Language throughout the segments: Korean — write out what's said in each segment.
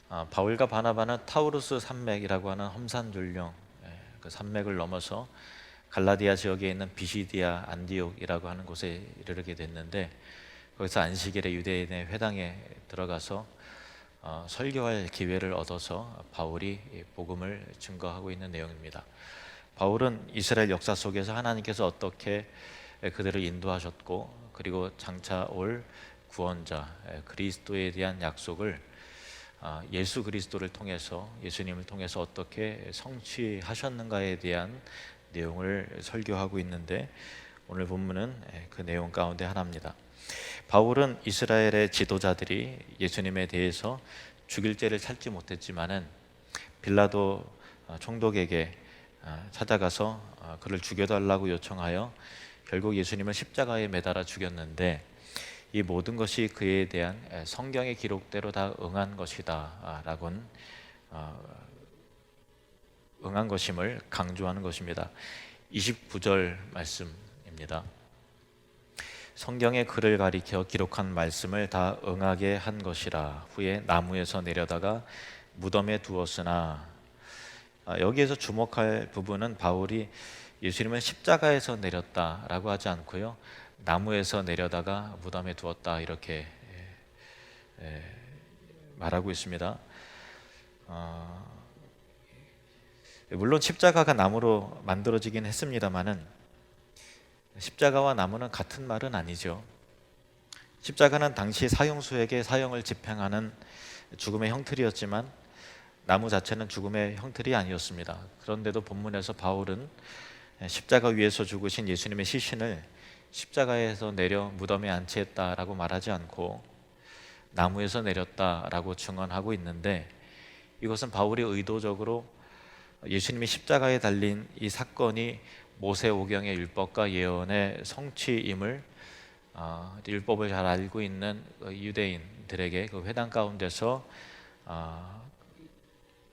바울과 바나바는 타우루스 산맥이라고 하는 험산줄령, 그 산맥을 넘어서 갈라디아 지역에 있는 비시디아 안디옥이라고 하는 곳에 이르게 됐는데, 거기서 안식일에 유대인의 회당에 들어가서 설교할 기회를 얻어서 바울이 복음을 증거하고 있는 내용입니다. 바울은 이스라엘 역사 속에서 하나님께서 어떻게 그들을 인도하셨고, 그리고 장차 올 구원자 그리스도에 대한 약속을 예수 그리스도를 통해서, 예수님을 통해서 어떻게 성취하셨는가에 대한 내용을 설교하고 있는데, 오늘 본문은 그 내용 가운데 하나입니다. 바울은 이스라엘의 지도자들이 예수님에 대해서 죽일 죄를 찾지 못했지만은 빌라도 총독에게 찾아가서 그를 죽여달라고 요청하여 결국 예수님을 십자가에 매달아 죽였는데, 이 모든 것이 그에 대한 성경의 기록대로 다 응한 것이다 라고는 응한 것임을 강조하는 것입니다. 29절 말씀입니다. 성경의 글을 가리켜 기록한 말씀을 다 응하게 한 것이라. 후에 나무에서 내려다가 무덤에 두었으나. 여기에서 주목할 부분은 바울이 예수님은 십자가에서 내렸다라고 하지 않고요, 나무에서 내려다가 무덤에 두었다 이렇게 말하고 있습니다. 물론 십자가가 나무로 만들어지긴 했습니다만은 십자가와 나무는 같은 말은 아니죠. 십자가는 당시 사형수에게 사형을 집행하는 죽음의 형틀이었지만 나무 자체는 죽음의 형틀이 아니었습니다. 그런데도 본문에서 바울은 십자가 위에서 죽으신 예수님의 시신을 십자가에서 내려 무덤에 안치했다라고 말하지 않고 나무에서 내렸다라고 증언하고 있는데, 이것은 바울이 의도적으로 예수님이 십자가에 달린 이 사건이 모세오경의 율법과 예언의 성취임을 율법을 잘 알고 있는 유대인들에게 그 회당 가운데서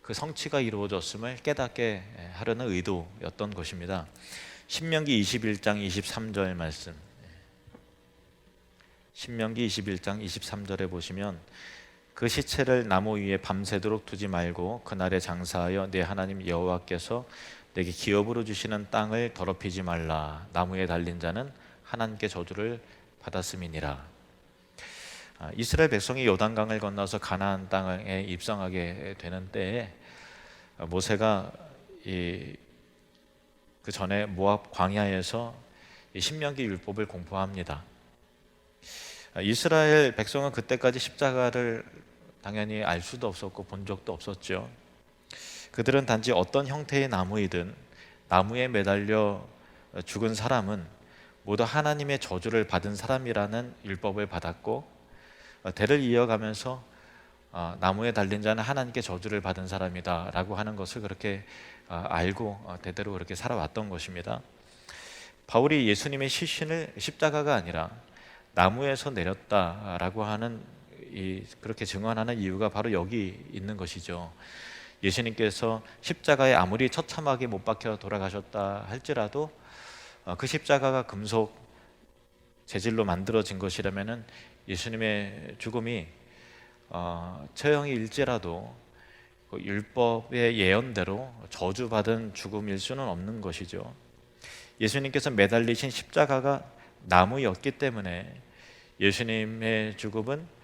그 성취가 이루어졌음을 깨닫게 하려는 의도였던 것입니다. 신명기 21장 23절 말씀, 신명기 21장 23절에 보시면, 그 시체를 나무 위에 밤새도록 두지 말고 그날에 장사하여 내 하나님 여호와께서 내게 기업으로 주시는 땅을 더럽히지 말라. 나무에 달린 자는 하나님께 저주를 받았음이니라. 이스라엘 백성이 요단강을 건너서 가나안 땅에 입성하게 되는 때에 모세가 그 전에 모압 광야에서 신명기 율법을 공포합니다. 이스라엘 백성은 그때까지 십자가를 당연히 알 수도 없었고 본 적도 없었죠. 그들은 단지 어떤 형태의 나무이든 나무에 매달려 죽은 사람은 모두 하나님의 저주를 받은 사람이라는 율법을 받았고, 대를 이어가면서 나무에 달린 자는 하나님께 저주를 받은 사람이다 라고 하는 것을 그렇게 알고 대대로 그렇게 살아왔던 것입니다. 바울이 예수님의 시신을 십자가가 아니라 나무에서 내렸다라고 하는 그렇게 증언하는 이유가 바로 여기 있는 것이죠. 예수님께서 십자가에 아무리 처참하게 못 박혀 돌아가셨다 할지라도 그 십자가가 금속 재질로 만들어진 것이라면은 예수님의 죽음이 처형일지라도 그 율법의 예언대로 저주받은 죽음일 수는 없는 것이죠. 예수님께서 매달리신 십자가가 나무였기 때문에 예수님의 죽음은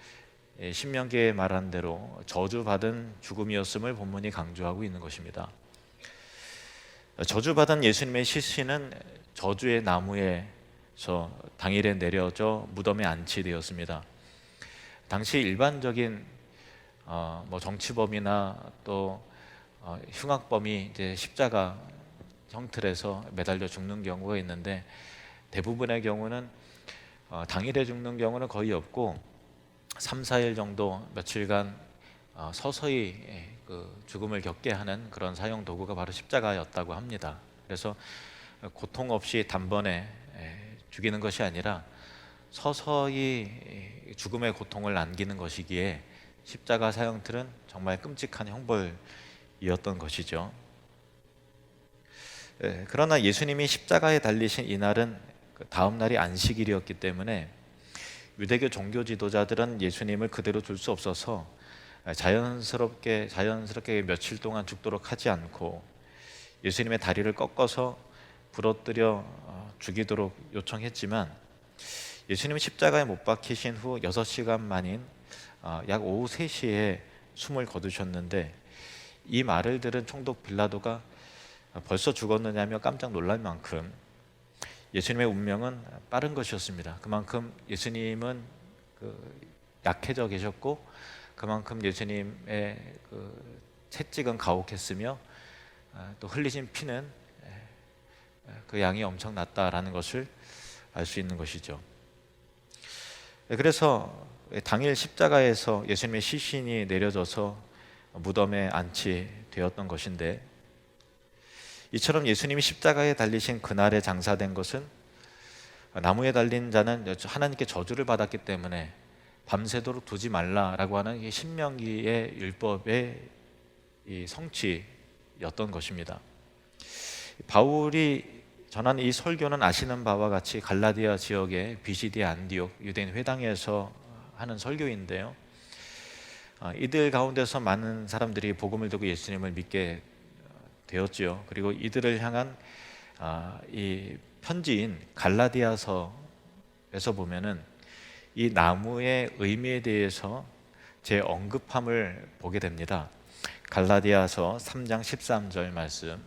신명기에 말한 대로 저주받은 죽음이었음을 본문이 강조하고 있는 것입니다. 저주받은 예수님의 시신은 저주의 나무에서 당일에 내려져 무덤에 안치되었습니다. 당시 일반적인 정치범이나 또 흉악범이 이제 십자가 형틀에서 매달려 죽는 경우가 있는데, 대부분의 경우는 당일에 죽는 경우는 거의 없고 3, 4일 정도 며칠간 서서히 그 죽음을 겪게 하는 그런 사형 도구가 바로 십자가였다고 합니다. 그래서 고통 없이 단번에 죽이는 것이 아니라 서서히 죽음의 고통을 남기는 것이기에 십자가 사형틀은 정말 끔찍한 형벌이었던 것이죠. 그러나 예수님이 십자가에 달리신 이날은 다음 날이 안식일이었기 때문에 유대교 종교 지도자들은 예수님을 그대로 둘 수 없어서 자연스럽게 며칠 동안 죽도록 하지 않고 예수님의 다리를 꺾어서 부러뜨려 죽이도록 요청했지만, 예수님이 십자가에 못 박히신 후 6시간 만인 약 오후 3시에 숨을 거두셨는데, 이 말을 들은 총독 빌라도가 벌써 죽었느냐며 깜짝 놀랄 만큼 예수님의 운명은 빠른 것이었습니다. 그만큼 예수님은 약해져 계셨고, 그만큼 예수님의 채찍은 가혹했으며, 또 흘리신 피는 그 양이 엄청났다라는 것을 알 수 있는 것이죠. 그래서 당일 십자가에서 예수님의 시신이 내려져서 무덤에 안치되었던 것인데, 이처럼 예수님이 십자가에 달리신 그날에 장사된 것은, 나무에 달린 자는 하나님께 저주를 받았기 때문에 밤새도록 두지 말라라고 하는 이 신명기의 율법의 이 성취였던 것입니다. 바울이 전한 이 설교는 아시는 바와 같이 갈라디아 지역의 비시디아 안디옥 유대인 회당에서 하는 설교인데요, 이들 가운데서 많은 사람들이 복음을 듣고 예수님을 믿게 되었지요. 그리고 이들을 향한 이 편지인 갈라디아서에서 보면은 이 나무의 의미에 대해서 재언급함을 보게 됩니다. 갈라디아서 3장 13절 말씀,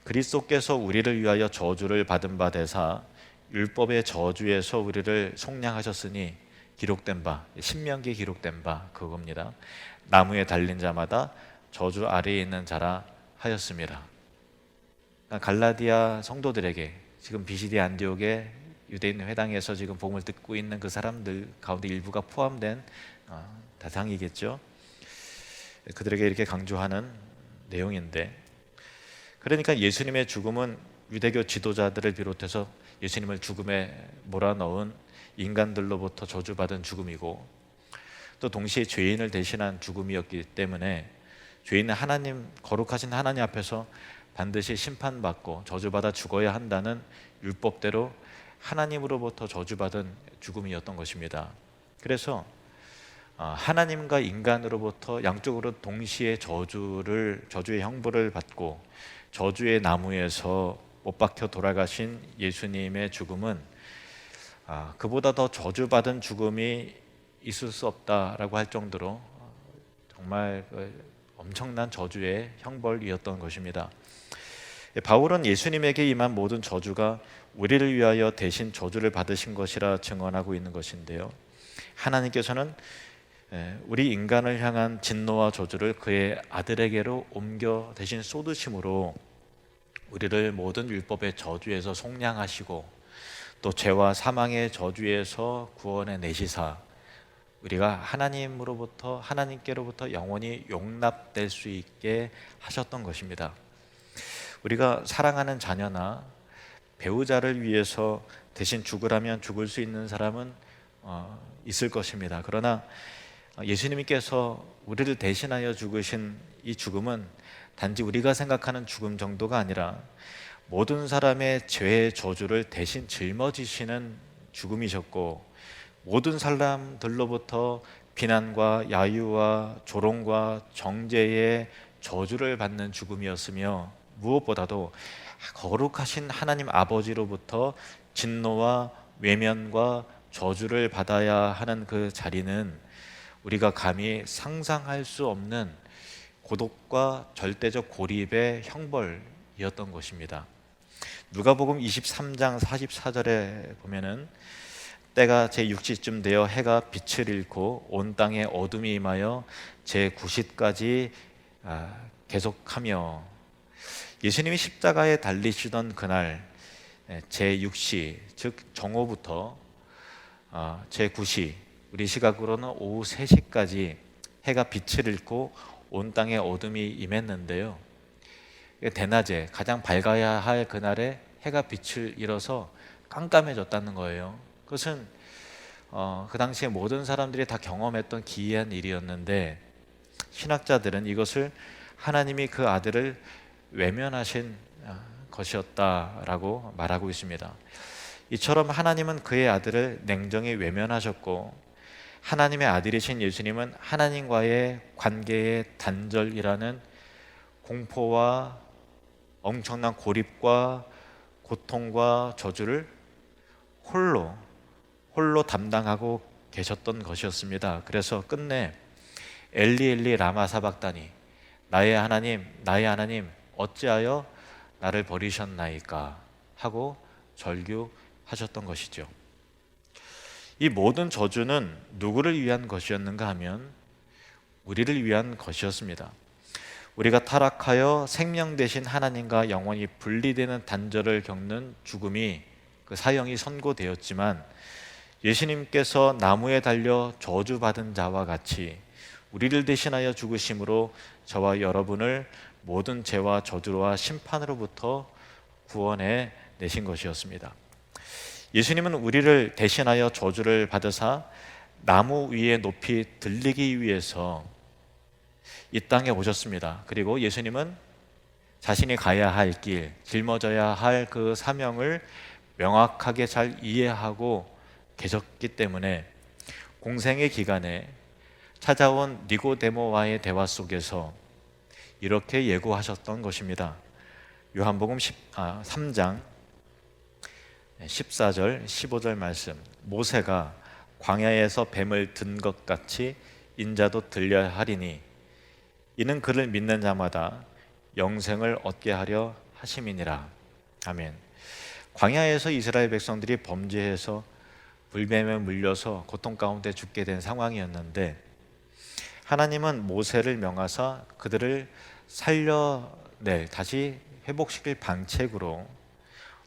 그리스도께서 우리를 위하여 저주를 받은 바 되사 율법의 저주에서 우리를 속량하셨으니 기록된 바, 신명기에 기록된 바 그겁니다. 나무에 달린 자마다 저주 아래에 있는 자라 하였습니다. 그러니까 갈라디아 성도들에게, 지금 비시디아 안디옥의 유대인 회당에서 지금 복음을 듣고 있는 그 사람들 가운데 일부가 포함된 대상이겠죠. 그들에게 이렇게 강조하는 내용인데, 그러니까 예수님의 죽음은 유대교 지도자들을 비롯해서 예수님을 죽음에 몰아넣은 인간들로부터 저주받은 죽음이고, 또 동시에 죄인을 대신한 죽음이었기 때문에 죄인은 하나님, 거룩하신 하나님 앞에서 반드시 심판받고 저주받아 죽어야 한다는 율법대로 하나님으로부터 저주받은 죽음이었던 것입니다. 그래서 하나님과 인간으로부터 양쪽으로 동시에 저주의 형벌을 받고 저주의 나무에서 못 박혀 돌아가신 예수님의 죽음은 그보다 더 저주받은 죽음이 있을 수 없다라고 할 정도로 정말 엄청난 저주의 형벌이었던 것입니다. 바울은 예수님에게 임한 모든 저주가 우리를 위하여 대신 저주를 받으신 것이라 증언하고 있는 것인데요, 하나님께서는 우리 인간을 향한 진노와 저주를 그의 아들에게로 옮겨 대신 쏟으심으로 우리를 모든 율법의 저주에서 속량하시고, 또 죄와 사망의 저주에서 구원해 내시사 우리가 하나님께로부터 영원히 용납될 수 있게 하셨던 것입니다. 우리가 사랑하는 자녀나 배우자를 위해서 대신 죽으라면 죽을 수 있는 사람은 있을 것입니다. 그러나 예수님께서 우리를 대신하여 죽으신 이 죽음은 단지 우리가 생각하는 죽음 정도가 아니라 모든 사람의 죄의 저주를 대신 짊어지시는 죽음이셨고, 모든 사람들로부터 비난과 야유와 조롱과 정죄의 저주를 받는 죽음이었으며, 무엇보다도 거룩하신 하나님 아버지로부터 진노와 외면과 저주를 받아야 하는 그 자리는 우리가 감히 상상할 수 없는 고독과 절대적 고립의 형벌이었던 것입니다. 누가복음 23장 44절에 보면은 때가 제6시쯤 되어 해가 빛을 잃고 온 땅에 어둠이 임하여 제9시까지 계속하며, 예수님이 십자가에 달리시던 그날 제6시, 즉 정오부터 제9시, 우리 시각으로는 오후 3시까지 해가 빛을 잃고 온 땅에 어둠이 임했는데요, 대낮에 가장 밝아야 할 그날에 해가 빛을 잃어서 깜깜해졌다는 거예요. 그것은 그 당시에 모든 사람들이 다 경험했던 기이한 일이었는데, 신학자들은 이것을 하나님이 그 아들을 외면하신 것이었다라고 말하고 있습니다. 이처럼 하나님은 그의 아들을 냉정히 외면하셨고, 하나님의 아들이신 예수님은 하나님과의 관계의 단절이라는 공포와 엄청난 고립과 고통과 저주를 홀로 담당하고 계셨던 것이었습니다. 그래서 끝내 엘리 엘리 라마 사박다니, 나의 하나님 어찌하여 나를 버리셨나이까 하고 절규하셨던 것이죠. 이 모든 저주는 누구를 위한 것이었는가 하면 우리를 위한 것이었습니다. 우리가 타락하여 생명 대신 하나님과 영원히 분리되는 단절을 겪는 죽음이, 그 사형이 선고되었지만, 예수님께서 나무에 달려 저주받은 자와 같이 우리를 대신하여 죽으심으로 저와 여러분을 모든 죄와 저주와 심판으로부터 구원해 내신 것이었습니다. 예수님은 우리를 대신하여 저주를 받으사 나무 위에 높이 들리기 위해서 이 땅에 오셨습니다. 그리고 예수님은 자신이 가야 할 길, 짊어져야 할 그 사명을 명확하게 잘 이해하고 계셨기 때문에 공생의 기간에 찾아온 니고데모와의 대화 속에서 이렇게 예고하셨던 것입니다. 요한복음 3장 14절 15절 말씀, 모세가 광야에서 뱀을 든 것 같이 인자도 들려야 하리니 이는 그를 믿는 자마다 영생을 얻게 하려 하심이니라. 아멘. 광야에서 이스라엘 백성들이 범죄해서 불뱀에 물려서 고통 가운데 죽게 된 상황이었는데, 하나님은 모세를 명하사 그들을 살려낼, 다시 회복시킬 방책으로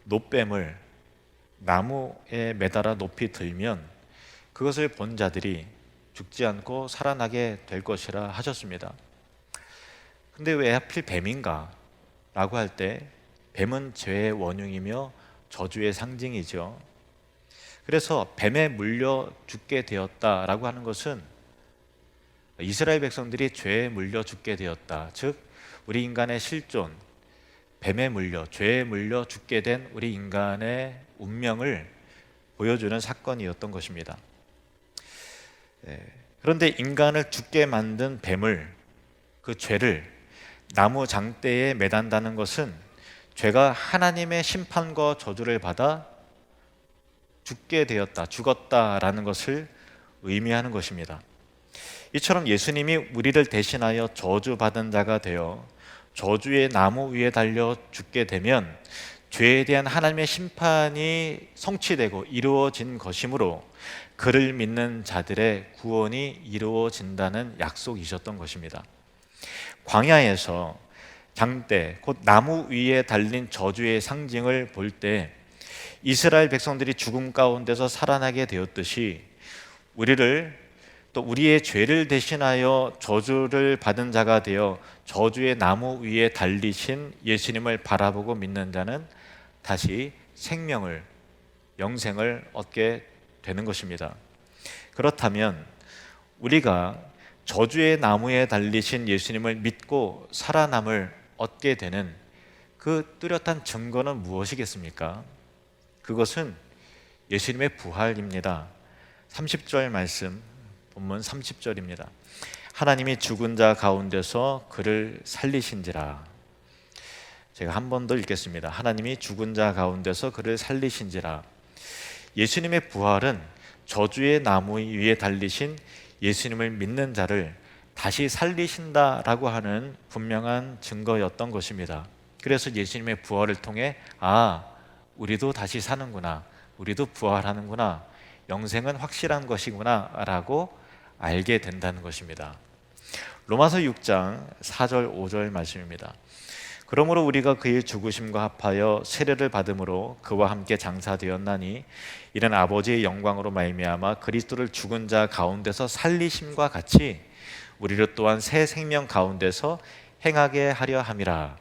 놋뱀을 나무에 매달아 높이 들면 그것을 본 자들이 죽지 않고 살아나게 될 것이라 하셨습니다. 근데 왜 하필 뱀인가? 라고 할 때 뱀은 죄의 원흉이며 저주의 상징이죠. 그래서 뱀에 물려 죽게 되었다라고 하는 것은 이스라엘 백성들이 죄에 물려 죽게 되었다, 즉 우리 인간의 실존, 뱀에 물려, 죄에 물려 죽게 된 우리 인간의 운명을 보여주는 사건이었던 것입니다. 그런데 인간을 죽게 만든 뱀을, 그 죄를 나무 장대에 매단다는 것은 죄가 하나님의 심판과 저주를 받아 죽게 되었다, 죽었다라는 것을 의미하는 것입니다. 이처럼 예수님이 우리를 대신하여 저주받은 자가 되어 저주의 나무 위에 달려 죽게 되면 죄에 대한 하나님의 심판이 성취되고 이루어진 것이므로 그를 믿는 자들의 구원이 이루어진다는 약속이셨던 것입니다. 광야에서 장대, 곧 나무 위에 달린 저주의 상징을 볼 때 이스라엘 백성들이 죽음 가운데서 살아나게 되었듯이 우리를, 또 우리의 죄를 대신하여 저주를 받은 자가 되어 저주의 나무 위에 달리신 예수님을 바라보고 믿는 자는 다시 생명을, 영생을 얻게 되는 것입니다. 그렇다면 우리가 저주의 나무에 달리신 예수님을 믿고 살아남을 얻게 되는 그 뚜렷한 증거는 무엇이겠습니까? 그것은 예수님의 부활입니다. 30절 말씀, 본문 30절입니다. 하나님이 죽은 자 가운데서 그를 살리신지라. 제가 한 번 더 읽겠습니다. 하나님이 죽은 자 가운데서 그를 살리신지라. 예수님의 부활은 저주의 나무 위에 달리신 예수님을 믿는 자를 다시 살리신다라고 하는 분명한 증거였던 것입니다. 그래서 예수님의 부활을 통해 우리도 다시 사는구나, 우리도 부활하는구나, 영생은 확실한 것이구나 라고 알게 된다는 것입니다. 로마서 6장 4절 5절 말씀입니다. 그러므로 우리가 그의 죽으심과 합하여 세례를 받음으로 그와 함께 장사되었나니 이는 아버지의 영광으로 말미암아 그리스도를 죽은 자 가운데서 살리심과 같이 우리를 또한 새 생명 가운데서 행하게 하려 함이라.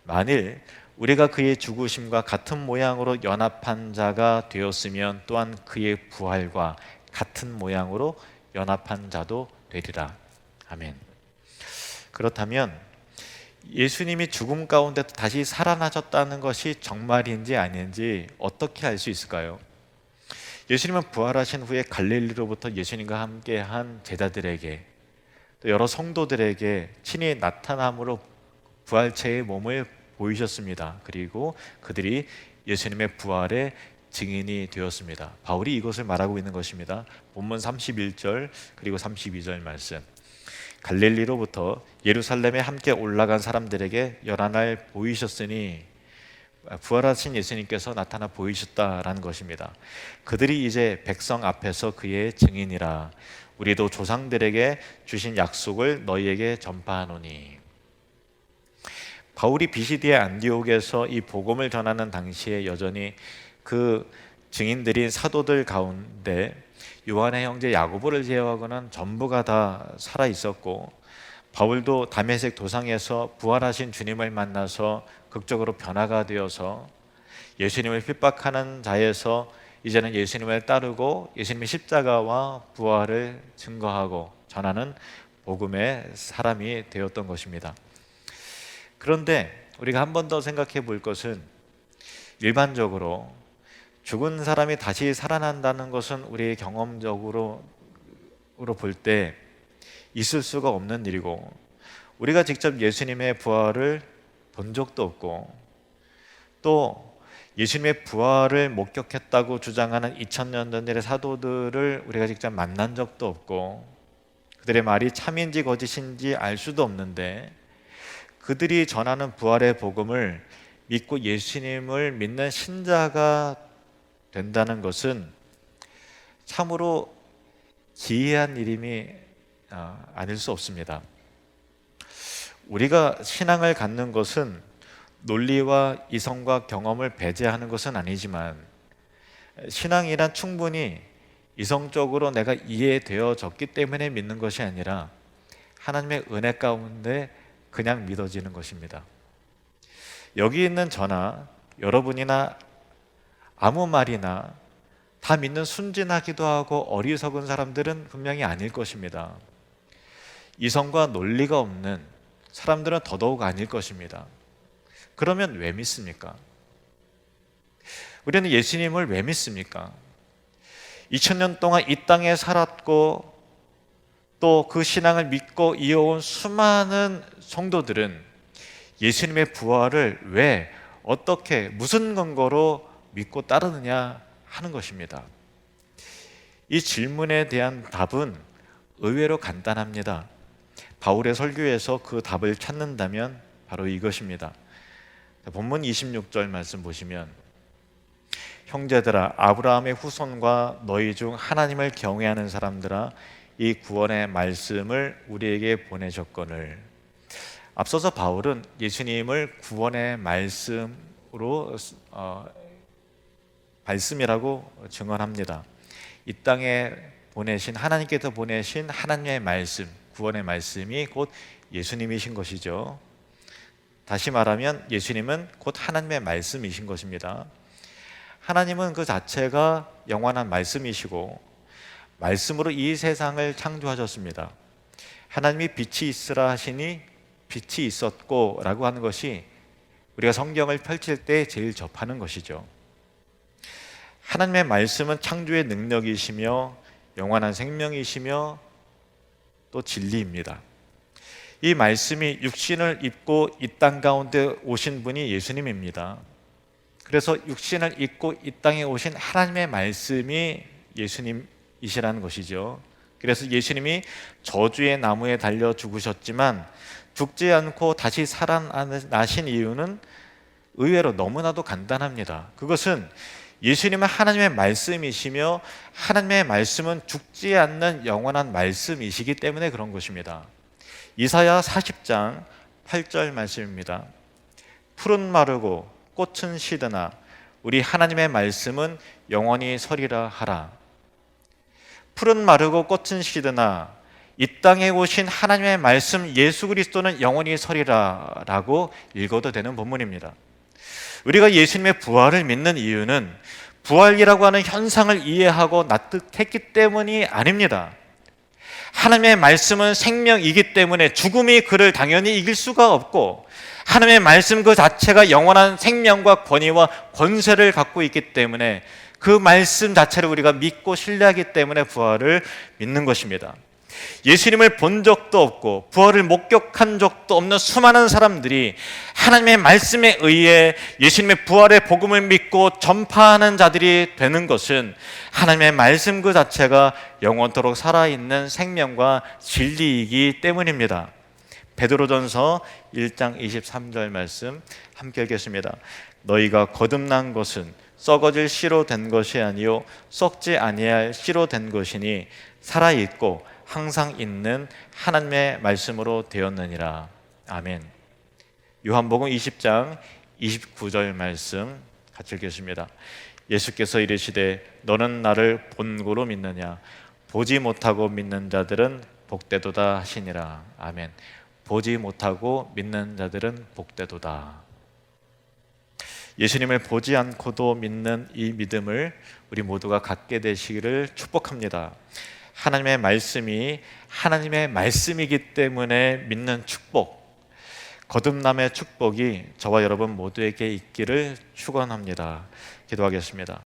만일 우리가 그의 죽으심과 같은 모양으로 연합한 자가 되었으면 또한 그의 부활과 같은 모양으로 연합한 자도 되리라. 아멘. 그렇다면 예수님이 죽음 가운데 다시 살아나셨다는 것이 정말인지 아닌지 어떻게 알 수 있을까요? 예수님은 부활하신 후에 갈릴리로부터 예수님과 함께한 제자들에게 또 여러 성도들에게 친히 나타남으로 부활체의 몸을 보이셨습니다. 그리고 그들이 예수님의 부활의 증인이 되었습니다. 바울이 이것을 말하고 있는 것입니다. 본문 31절 그리고 32절 말씀. 갈릴리로부터 예루살렘에 함께 올라간 사람들에게 열한 날 보이셨으니 부활하신 예수님께서 나타나 보이셨다라는 것입니다. 그들이 이제 백성 앞에서 그의 증인이라. 우리도 조상들에게 주신 약속을 너희에게 전파하노니. 바울이 비시디아 안디옥에서 이 복음을 전하는 당시에 여전히 그 증인들인 사도들 가운데 요한의 형제 야고보를 제외하고는 전부가 다 살아 있었고, 바울도 다메섹 도상에서 부활하신 주님을 만나서 극적으로 변화가 되어서 예수님을 핍박하는 자에서 이제는 예수님을 따르고 예수님의 십자가와 부활을 증거하고 전하는 복음의 사람이 되었던 것입니다. 그런데 우리가 한 번 더 생각해 볼 것은, 일반적으로 죽은 사람이 다시 살아난다는 것은 우리 경험적으로 볼 때 있을 수가 없는 일이고, 우리가 직접 예수님의 부활을 본 적도 없고, 또 예수님의 부활을 목격했다고 주장하는 2000년 전의 사도들을 우리가 직접 만난 적도 없고, 그들의 말이 참인지 거짓인지 알 수도 없는데, 그들이 전하는 부활의 복음을 믿고 예수님을 믿는 신자가 된다는 것은 참으로 기이한 일임이 아닐 수 없습니다. 우리가 신앙을 갖는 것은 논리와 이성과 경험을 배제하는 것은 아니지만, 신앙이란 충분히 이성적으로 내가 이해되어졌기 때문에 믿는 것이 아니라 하나님의 은혜 가운데 그냥 믿어지는 것입니다. 여기 있는 저나 여러분이나 아무 말이나 다 믿는 순진하기도 하고 어리석은 사람들은 분명히 아닐 것입니다. 이성과 논리가 없는 사람들은 더더욱 아닐 것입니다. 그러면 왜 믿습니까? 우리는 예수님을 왜 믿습니까? 2000년 동안 이 땅에 살았고 또 그 신앙을 믿고 이어온 수많은 성도들은 예수님의 부활을 왜, 어떻게, 무슨 근거로 믿고 따르느냐 하는 것입니다. 이 질문에 대한 답은 의외로 간단합니다. 바울의 설교에서 그 답을 찾는다면 바로 이것입니다. 본문 26절 말씀 보시면, 형제들아, 아브라함의 후손과 너희 중 하나님을 경외하는 사람들아, 이 구원의 말씀을 우리에게 보내셨거늘. 앞서서 바울은 예수님을 구원의 말씀으로 말씀이라고 증언합니다. 이 땅에 보내신, 하나님께서 보내신 하나님의 말씀, 구원의 말씀이 곧 예수님이신 것이죠. 다시 말하면 예수님은 곧 하나님의 말씀이신 것입니다. 하나님은 그 자체가 영원한 말씀이시고 말씀으로 이 세상을 창조하셨습니다. 하나님이 빛이 있으라 하시니 빛이 있었고 라고 하는 것이 우리가 성경을 펼칠 때 제일 접하는 것이죠. 하나님의 말씀은 창조의 능력이시며 영원한 생명이시며 또 진리입니다. 이 말씀이 육신을 입고 이 땅 가운데 오신 분이 예수님입니다. 그래서 육신을 입고 이 땅에 오신 하나님의 말씀이 예수님이시라는 것이죠. 그래서 예수님이 저주의 나무에 달려 죽으셨지만 죽지 않고 다시 살아나신 이유는 의외로 너무나도 간단합니다. 그것은 예수님은 하나님의 말씀이시며 하나님의 말씀은 죽지 않는 영원한 말씀이시기 때문에 그런 것입니다. 이사야 40장 8절 말씀입니다. 풀은 마르고 꽃은 시드나 우리 하나님의 말씀은 영원히 서리라 하라. 풀은 마르고 꽃은 시드나 이 땅에 오신 하나님의 말씀 예수 그리스도는 영원히 서리라 라고 읽어도 되는 본문입니다. 우리가 예수님의 부활을 믿는 이유는 부활이라고 하는 현상을 이해하고 납득했기 때문이 아닙니다. 하나님의 말씀은 생명이기 때문에 죽음이 그를 당연히 이길 수가 없고, 하나님의 말씀 그 자체가 영원한 생명과 권위와 권세를 갖고 있기 때문에 그 말씀 자체를 우리가 믿고 신뢰하기 때문에 부활을 믿는 것입니다. 예수님을 본 적도 없고 부활을 목격한 적도 없는 수많은 사람들이 하나님의 말씀에 의해 예수님의 부활의 복음을 믿고 전파하는 자들이 되는 것은 하나님의 말씀 그 자체가 영원토록 살아있는 생명과 진리이기 때문입니다. 베드로전서 1장 23절 말씀 함께 읽겠습니다. 너희가 거듭난 것은 썩어질 씨로 된 것이 아니요 썩지 아니할 씨로 된 것이니 살아있고 항상 있는 하나님의 말씀으로 되었느니라. 아멘. 요한복음 20장 29절 말씀 같이 읽겠습니다. 예수께서 이르시되 너는 나를 본고로 믿느냐 보지 못하고 믿는 자들은 복되도다 하시니라. 아멘. 보지 못하고 믿는 자들은 복되도다. 예수님을 보지 않고도 믿는 이 믿음을 우리 모두가 갖게 되시기를 축복합니다. 하나님의 말씀이 하나님의 말씀이기 때문에 믿는 축복, 거듭남의 축복이 저와 여러분 모두에게 있기를 축원합니다. 기도하겠습니다.